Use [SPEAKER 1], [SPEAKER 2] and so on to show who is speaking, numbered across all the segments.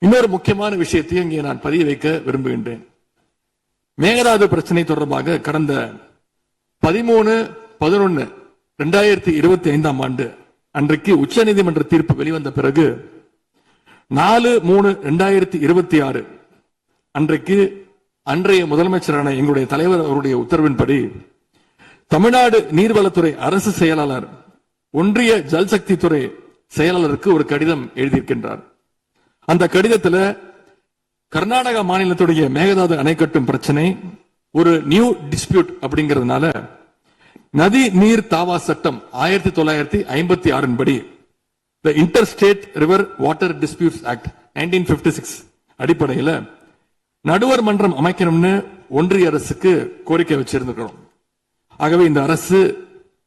[SPEAKER 1] இன்னொரு முக்கியமான விஷயத்தையும் இங்கே நான் பதிய வைக்க விரும்புகின்றேன். மேகதாது பிரச்சனை தொடர்பாக கடந்த 13/11/2025 ஆண்டு அன்றைக்கு உச்சநீதிமன்ற தீர்ப்பு வெளிவந்த பிறகு 4/3/2026 அன்றைக்கு அன்றைய முதலமைச்சரான எங்களுடைய தலைவர் அவருடைய உத்தரவின்படி தமிழ்நாடு நீர்வளத்துறை அரசு செயலாளர் ஒன்றிய ஜல்சக்தி துறை செயலாளருக்கு ஒரு கடிதம் எழுதியிருக்கின்றார். அந்த கடிதத்தில் கர்நாடகா மாநிலத்துடைய மேகதாது அணை கட்டும் பிரச்சனை ஒரு நியூ டிஸ்பியூட் அப்படிங்கிறதுனால நதி நீர் தாவா சட்டம் 1956 படி The Interstate River Water Disputes Act 1956 அடிப்படையில் நடுவர் மன்றம் அமைக்கணும்னு ஒன்றிய அரசுக்கு கோரிக்கை வச்சிருக்கிறோம். ஆகவே இந்த அரசு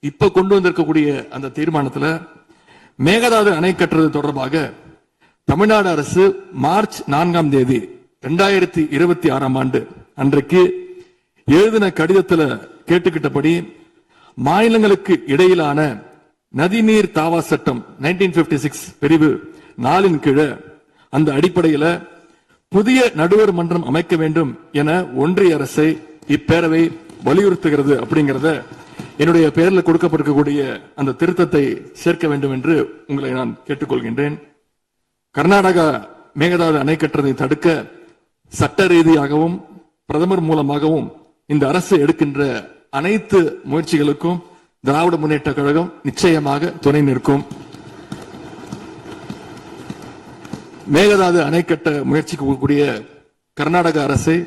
[SPEAKER 1] இப்ப கொண்டு வந்திருக்கக்கூடிய அந்த தீர்மானத்தில் மேகதாது அணை கட்டுறது தொடர்பாக தமிழ்நாடு அரசு மார்ச் 4 2026 ஆண்டு அன்றைக்கு எழுதின கடிதத்தில் கேட்டுக்கிட்டபடி மாநிலங்களுக்கு இடையிலான நதிநீர் தாவா சட்டம் 1956 பிரிவு 4 கீழ அந்த அடிப்படையில் புதிய நடுவர் மன்றம் அமைக்க வேண்டும் என ஒன்றிய அரசை இப்பேரவை வலியுறுத்துகிறது அப்படிங்கிறத என்னுடைய பெயரில் கொடுக்கப்பட்டிருக்கக்கூடிய அந்த திருத்தத்தை சேர்க்க வேண்டும் என்று உங்களை நான் கேட்டுக்கொள்கின்றேன். கர்நாடகா மேகதாது அணை கட்டுறதை தடுக்க சட்ட ரீதியாகவும் பிரதமர் மூலமாகவும் இந்த அரசு எடுக்கின்ற அனைத்து முயற்சிகளுக்கும் திராவிட முன்னேற்ற கழகம் நிச்சயமாக துணை நிற்கும். மேகதாது அணை கட்ட முயற்சிக்கக்கூடிய கர்நாடக அரசை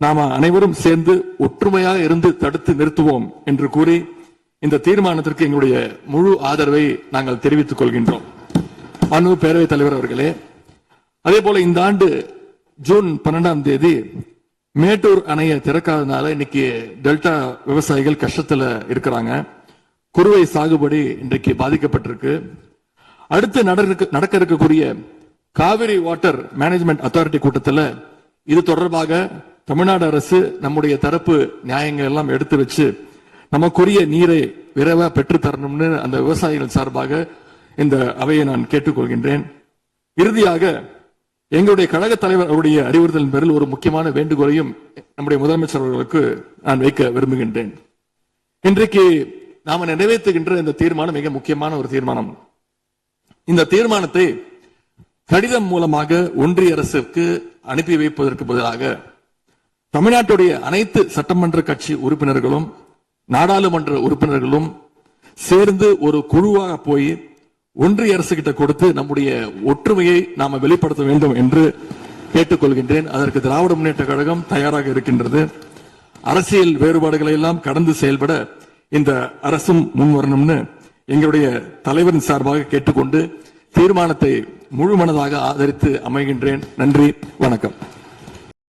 [SPEAKER 1] நாம அனைவரும் சேர்ந்து ஒற்றுமையாக இருந்து தடுத்து நிறுத்துவோம் என்று கூறி இந்த தீர்மானத்திற்கு எங்களுடைய முழு ஆதரவை நாங்கள் தெரிவித்துக் கொள்கின்றோம். அனு பேரவைத் தலைவர் அவர்களே, அதே போல இந்த ஆண்டு ஜூன் 12 மேட்டூர் அணையை திறக்காதனால இன்னைக்கு டெல்டா விவசாயிகள் கஷ்டத்துல இருக்கிறாங்க. குறுவை சாகுபடி இன்றைக்கு பாதிக்கப்பட்டிருக்கு. அடுத்து நடக்க இருக்கக்கூடிய காவிரி வாட்டர் மேனேஜ்மெண்ட் அத்தாரிட்டி கூட்டத்தில் இது தொடர்பாக தமிழ்நாடு அரசு நம்முடைய தரப்பு நியாயங்கள் எல்லாம் எடுத்து வச்சு நமக்குரிய நீரை விரைவா பெற்று தரணும்னு அந்த விவசாயிகள் சார்பாக இந்த அவையை நான் கேட்டுக்கொள்கின்றேன். இறுதியாக எங்களுடைய கழக தலைவர் அவருடைய அறிவுறுத்தலின் பேரில் ஒரு முக்கியமான வேண்டுகோளையும் நம்முடைய முதலமைச்சர் அவர்களுக்கு நான் வைக்க விரும்புகின்றேன். இன்றைக்கு நாம நிறைவேற்றுகின்ற இந்த தீர்மானம் மிக முக்கியமான ஒரு தீர்மானம். இந்த தீர்மானத்தை கடிதம் மூலமாக ஒன்றிய அரசுக்கு அனுப்பி வைப்பதற்கு பதிலாக தமிழ்நாட்டுடைய அனைத்து சட்டமன்ற கட்சி உறுப்பினர்களும் நாடாளுமன்ற உறுப்பினர்களும் சேர்ந்து ஒரு குழுவாக போய் ஒன்றிய அரசு கிட்ட கொடுத்து நம்முடைய ஒற்றுமையை நாம வெளிப்படுத்த வேண்டும் என்று கேட்டுக்கொள்கின்றேன். அதற்கு திராவிட முன்னேற்ற கழகம் தயாராக இருக்கின்றது. அரசியல் வேறுபாடுகளை எல்லாம் கடந்து செயல்பட இந்த அரசும் முன்வரணும்னு எங்களுடைய தலைவரின் சார்பாக கேட்டுக்கொண்டு தீர்மானத்தை முழு மனதாக ஆதரித்து அமைகின்றேன். நன்றி, வணக்கம்.